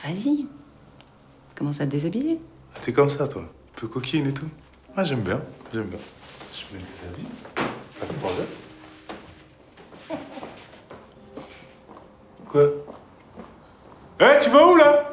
Vas-y, commence à te déshabiller. T'es comme ça, toi. Un peu coquine et tout. Ah, j'aime bien. Je mets tes habits. Pas de problème. Quoi? Eh, tu vas où, là?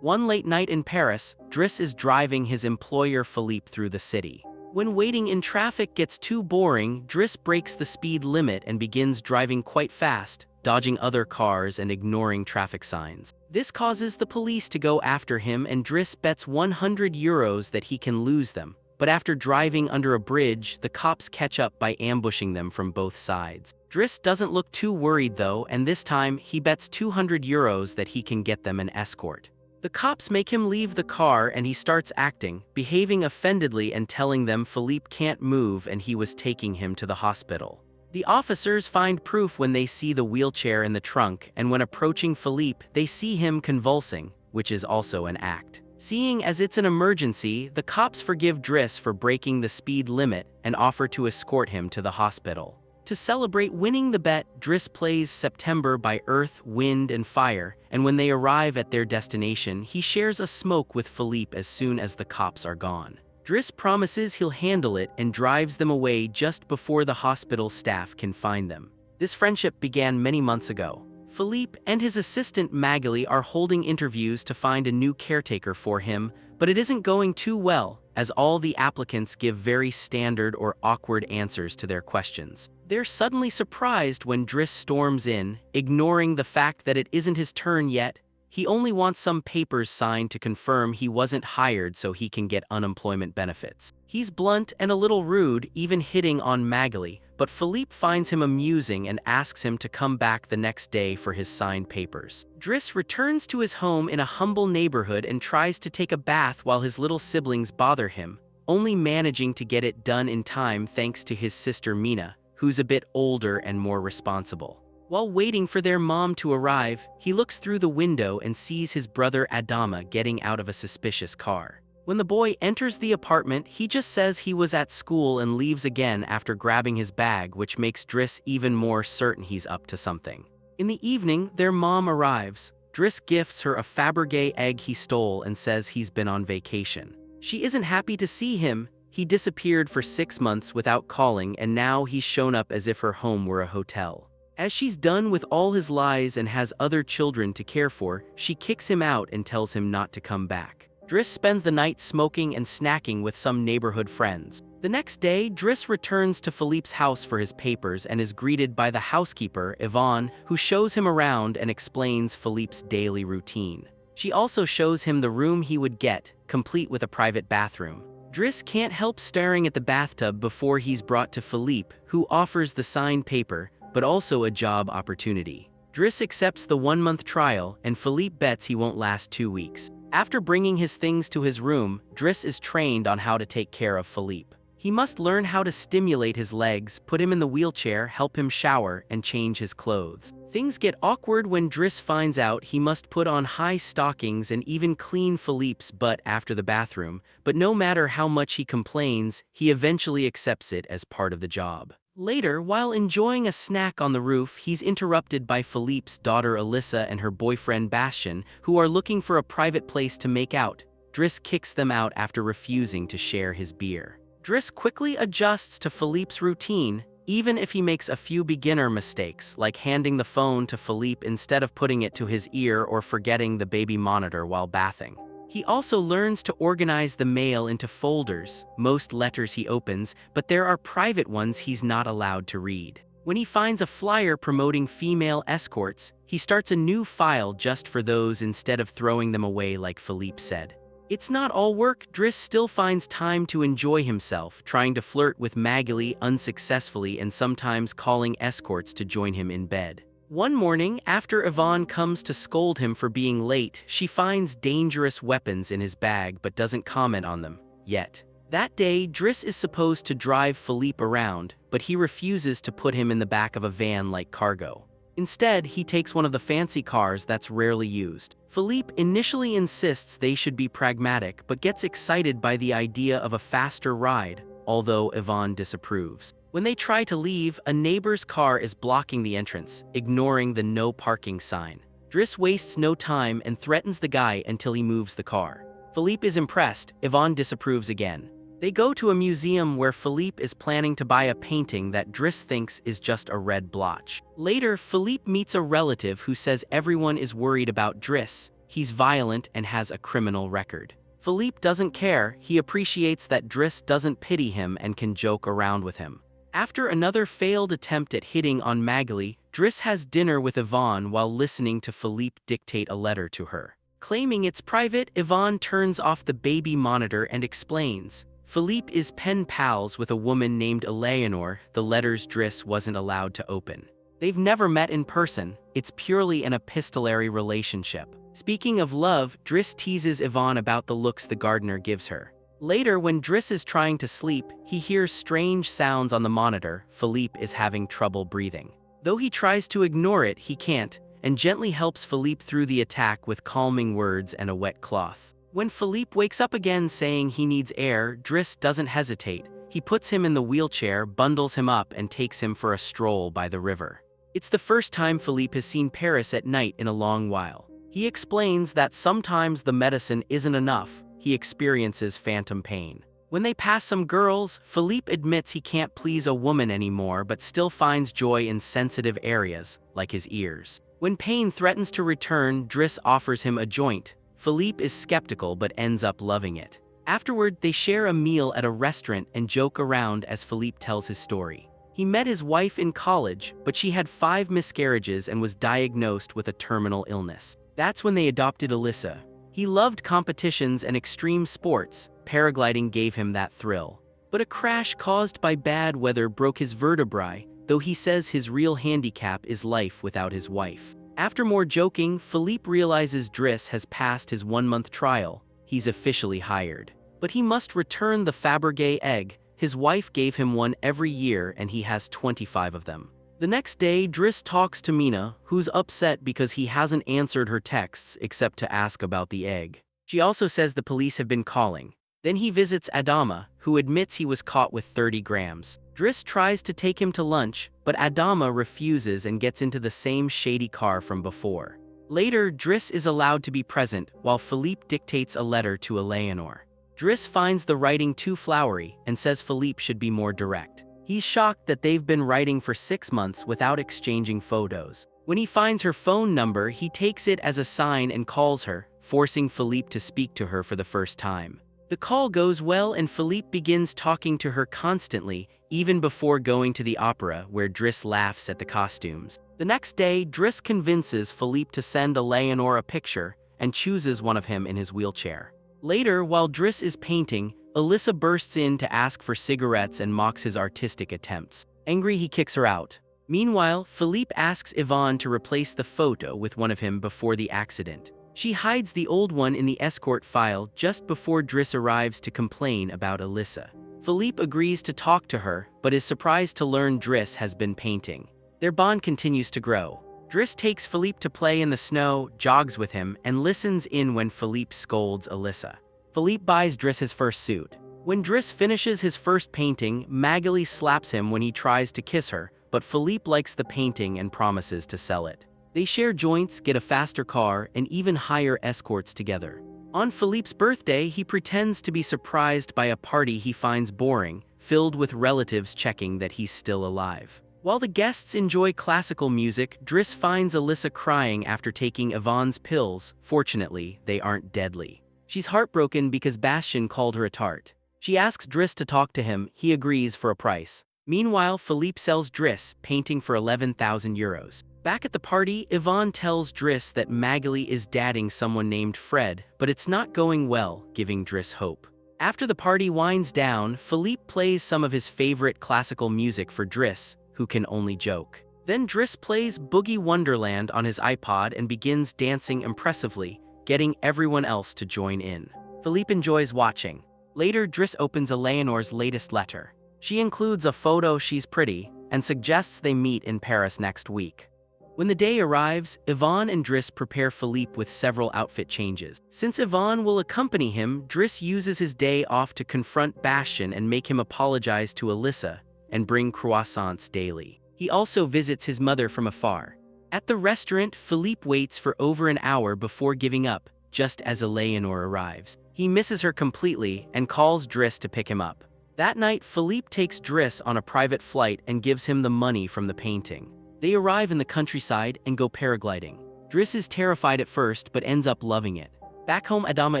One late night in Paris, Driss is driving his employer Philippe through the city. When waiting in traffic gets too boring, Driss breaks the speed limit and begins driving quite fast, dodging other cars and ignoring traffic signs. This causes the police to go after him, and Driss bets €100 that he can lose them. But after driving under a bridge, the cops catch up by ambushing them from both sides. Driss doesn't look too worried though, and this time he bets €200 that he can get them an escort. The cops make him leave the car and he starts acting, behaving offendedly and telling them Philippe can't move and he was taking him to the hospital. The officers find proof when they see the wheelchair in the trunk, and when approaching Philippe, they see him convulsing, which is also an act. Seeing as it's an emergency, the cops forgive Driss for breaking the speed limit and offer to escort him to the hospital. To celebrate winning the bet, Driss plays September by Earth, Wind, and Fire, and when they arrive at their destination, he shares a smoke with Philippe as soon as the cops are gone. Driss promises he'll handle it and drives them away just before the hospital staff can find them. This friendship began many months ago. Philippe and his assistant Magali are holding interviews to find a new caretaker for him, but it isn't going too well, as all the applicants give very standard or awkward answers to their questions. They're suddenly surprised when Driss storms in, ignoring the fact that it isn't his turn yet. He only wants some papers signed to confirm he wasn't hired so he can get unemployment benefits. He's blunt and a little rude, even hitting on Magali, but Philippe finds him amusing and asks him to come back the next day for his signed papers. Driss returns to his home in a humble neighborhood and tries to take a bath while his little siblings bother him, only managing to get it done in time thanks to his sister Mina, who's a bit older and more responsible. While waiting for their mom to arrive, he looks through the window and sees his brother Adama getting out of a suspicious car. When the boy enters the apartment, he just says he was at school and leaves again after grabbing his bag, which makes Driss even more certain he's up to something. In the evening, their mom arrives. Driss gifts her a Fabergé egg he stole and says he's been on vacation. She isn't happy to see him. He disappeared for 6 months without calling, and now he's shown up as if her home were a hotel. As she's done with all his lies and has other children to care for, she kicks him out and tells him not to come back. Driss spends the night smoking and snacking with some neighborhood friends. The next day, Driss returns to Philippe's house for his papers and is greeted by the housekeeper, Yvonne, who shows him around and explains Philippe's daily routine. She also shows him the room he would get, complete with a private bathroom. Driss can't help staring at the bathtub before he's brought to Philippe, who offers the signed paper, but also a job opportunity. Driss accepts the 1-month trial, and Philippe bets he won't last 2 weeks. After bringing his things to his room, Driss is trained on how to take care of Philippe. He must learn how to stimulate his legs, put him in the wheelchair, help him shower, and change his clothes. Things get awkward when Driss finds out he must put on high stockings and even clean Philippe's butt after the bathroom, but no matter how much he complains, he eventually accepts it as part of the job. Later, while enjoying a snack on the roof, he's interrupted by Philippe's daughter Alyssa and her boyfriend Bastien, who are looking for a private place to make out. Driss kicks them out after refusing to share his beer. Driss quickly adjusts to Philippe's routine, even if he makes a few beginner mistakes, like handing the phone to Philippe instead of putting it to his ear or forgetting the baby monitor while bathing. He also learns to organize the mail into folders, most letters he opens, but there are private ones he's not allowed to read. When he finds a flyer promoting female escorts, he starts a new file just for those instead of throwing them away like Philippe said. It's not all work. Driss still finds time to enjoy himself, trying to flirt with Magali unsuccessfully and sometimes calling escorts to join him in bed. One morning, after Yvonne comes to scold him for being late, she finds dangerous weapons in his bag but doesn't comment on them, yet. That day, Driss is supposed to drive Philippe around, but he refuses to put him in the back of a van like cargo. Instead, he takes one of the fancy cars that's rarely used. Philippe initially insists they should be pragmatic but gets excited by the idea of a faster ride, although Yvonne disapproves. When they try to leave, a neighbor's car is blocking the entrance, ignoring the no parking sign. Driss wastes no time and threatens the guy until he moves the car. Philippe is impressed. Yvonne disapproves again. They go to a museum where Philippe is planning to buy a painting that Driss thinks is just a red blotch. Later, Philippe meets a relative who says everyone is worried about Driss. He's violent and has a criminal record. Philippe doesn't care. He appreciates that Driss doesn't pity him and can joke around with him. After another failed attempt at hitting on Magali, Driss has dinner with Yvonne while listening to Philippe dictate a letter to her. Claiming it's private, Yvonne turns off the baby monitor and explains. Philippe is pen pals with a woman named Eleanor. The letters Driss wasn't allowed to open. They've never met in person. It's purely an epistolary relationship. Speaking of love, Driss teases Yvonne about the looks the gardener gives her. Later, when Driss is trying to sleep, he hears strange sounds on the monitor. Philippe is having trouble breathing. Though he tries to ignore it, he can't, and gently helps Philippe through the attack with calming words and a wet cloth. When Philippe wakes up again saying he needs air, Driss doesn't hesitate. He puts him in the wheelchair, bundles him up, and takes him for a stroll by the river. It's the first time Philippe has seen Paris at night in a long while. He explains that sometimes the medicine isn't enough. He experiences phantom pain. When they pass some girls, Philippe admits he can't please a woman anymore but still finds joy in sensitive areas, like his ears. When pain threatens to return, Driss offers him a joint. Philippe is skeptical but ends up loving it. Afterward, they share a meal at a restaurant and joke around as Philippe tells his story. He met his wife in college, but she had 5 miscarriages and was diagnosed with a terminal illness. That's when they adopted Alyssa. He loved competitions and extreme sports. Paragliding gave him that thrill. But a crash caused by bad weather broke his vertebrae, though he says his real handicap is life without his wife. After more joking, Philippe realizes Driss has passed his 1-month trial. He's officially hired. But he must return the Fabergé egg. His wife gave him one every year and he has 25 of them. The next day, Driss talks to Mina, who's upset because he hasn't answered her texts except to ask about the egg. She also says the police have been calling. Then he visits Adama, who admits he was caught with 30 grams. Driss tries to take him to lunch, but Adama refuses and gets into the same shady car from before. Later, Driss is allowed to be present while Philippe dictates a letter to Eleanor. Driss finds the writing too flowery and says Philippe should be more direct. He's shocked that they've been writing for 6 months without exchanging photos. When he finds her phone number, he takes it as a sign and calls her, forcing Philippe to speak to her for the first time. The call goes well and Philippe begins talking to her constantly, even before going to the opera where Driss laughs at the costumes. The next day, Driss convinces Philippe to send Eleanor a picture and chooses one of him in his wheelchair. Later, while Driss is painting, Alyssa bursts in to ask for cigarettes and mocks his artistic attempts. Angry, he kicks her out. Meanwhile, Philippe asks Yvonne to replace the photo with one of him before the accident. She hides the old one in the escort file just before Driss arrives to complain about Alyssa. Philippe agrees to talk to her, but is surprised to learn Driss has been painting. Their bond continues to grow. Driss takes Philippe to play in the snow, jogs with him, and listens in when Philippe scolds Alyssa. Philippe buys Driss his first suit. When Driss finishes his first painting, Magali slaps him when he tries to kiss her, but Philippe likes the painting and promises to sell it. They share joints, get a faster car, and even hire escorts together. On Philippe's birthday, he pretends to be surprised by a party he finds boring, filled with relatives checking that he's still alive. While the guests enjoy classical music, Driss finds Alyssa crying after taking Yvonne's pills. Fortunately, they aren't deadly. She's heartbroken because Bastien called her a tart. She asks Driss to talk to him. He agrees for a price. Meanwhile, Philippe sells Driss, painting for 11,000 euros. Back at the party, Yvonne tells Driss that Magali is dating someone named Fred, but it's not going well, giving Driss hope. After the party winds down, Philippe plays some of his favorite classical music for Driss, who can only joke. Then Driss plays Boogie Wonderland on his iPod and begins dancing impressively, getting everyone else to join in. Philippe enjoys watching. Later, Driss opens Eleanor's latest letter. She includes a photo she's pretty and suggests they meet in Paris next week. When the day arrives, Yvonne and Driss prepare Philippe with several outfit changes. Since Yvonne will accompany him, Driss uses his day off to confront Bastien and make him apologize to Alyssa and bring croissants daily. He also visits his mother from afar. At the restaurant, Philippe waits for over an hour before giving up, just as Eleanor arrives. He misses her completely and calls Driss to pick him up. That night, Philippe takes Driss on a private flight and gives him the money from the painting. They arrive in the countryside and go paragliding. Driss is terrified at first but ends up loving it. Back home, Adama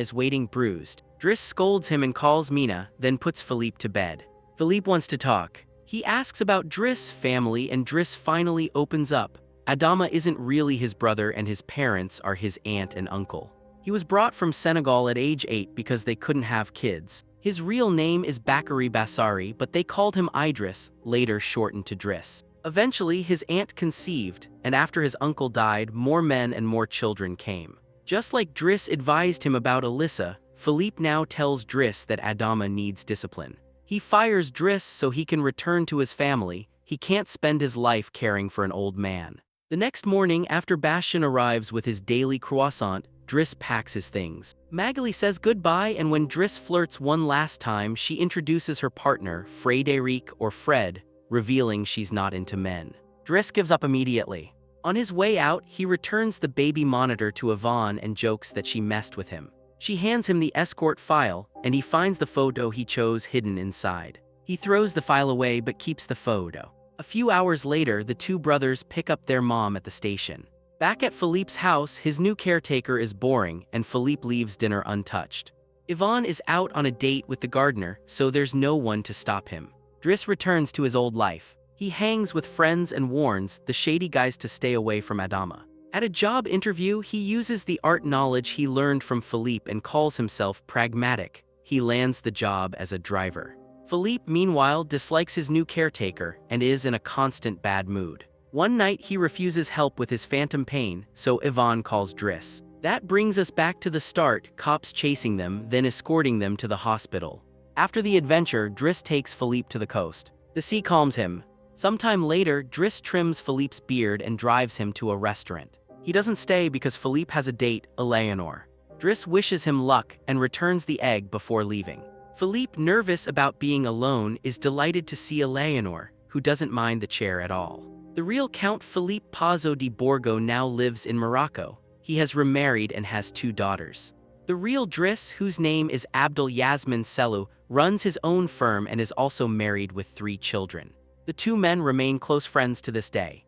is waiting bruised. Driss scolds him and calls Mina, then puts Philippe to bed. Philippe wants to talk. He asks about Driss' family and Driss finally opens up. Adama isn't really his brother and his parents are his aunt and uncle. He was brought from Senegal at age 8 because they couldn't have kids. His real name is Bakary Bassari, but they called him Idris, later shortened to Driss. Eventually, his aunt conceived, and after his uncle died, more men and more children came. Just like Driss advised him about Alyssa, Philippe now tells Driss that Adama needs discipline. He fires Driss so he can return to his family. He can't spend his life caring for an old man. The next morning, after Bastien arrives with his daily croissant, Driss packs his things. Magali says goodbye, and when Driss flirts one last time, she introduces her partner, Frédéric or Fred, revealing she's not into men. Driss gives up immediately. On his way out, he returns the baby monitor to Yvonne and jokes that she messed with him. She hands him the escort file, and he finds the photo he chose hidden inside. He throws the file away but keeps the photo. A few hours later, the two brothers pick up their mom at the station. Back at Philippe's house, his new caretaker is boring, and Philippe leaves dinner untouched. Yvonne is out on a date with the gardener, so there's no one to stop him. Driss returns to his old life. He hangs with friends and warns the shady guys to stay away from Adama. At a job interview, he uses the art knowledge he learned from Philippe and calls himself pragmatic. He lands the job as a driver. Philippe, meanwhile, dislikes his new caretaker and is in a constant bad mood. One night, he refuses help with his phantom pain, so Yvonne calls Driss. That brings us back to the start, cops chasing them, then escorting them to the hospital. After the adventure, Driss takes Philippe to the coast. The sea calms him. Sometime later, Driss trims Philippe's beard and drives him to a restaurant. He doesn't stay because Philippe has a date, Eleanor. Driss wishes him luck and returns the egg before leaving. Philippe, nervous about being alone, is delighted to see Eleanor, who doesn't mind the chair at all. The real Count Philippe Pazzo di Borgo now lives in Morocco. He has remarried and has 2 daughters. The real Driss, whose name is Abdel Yasmin Selou, runs his own firm and is also married with 3 children. The 2 men remain close friends to this day.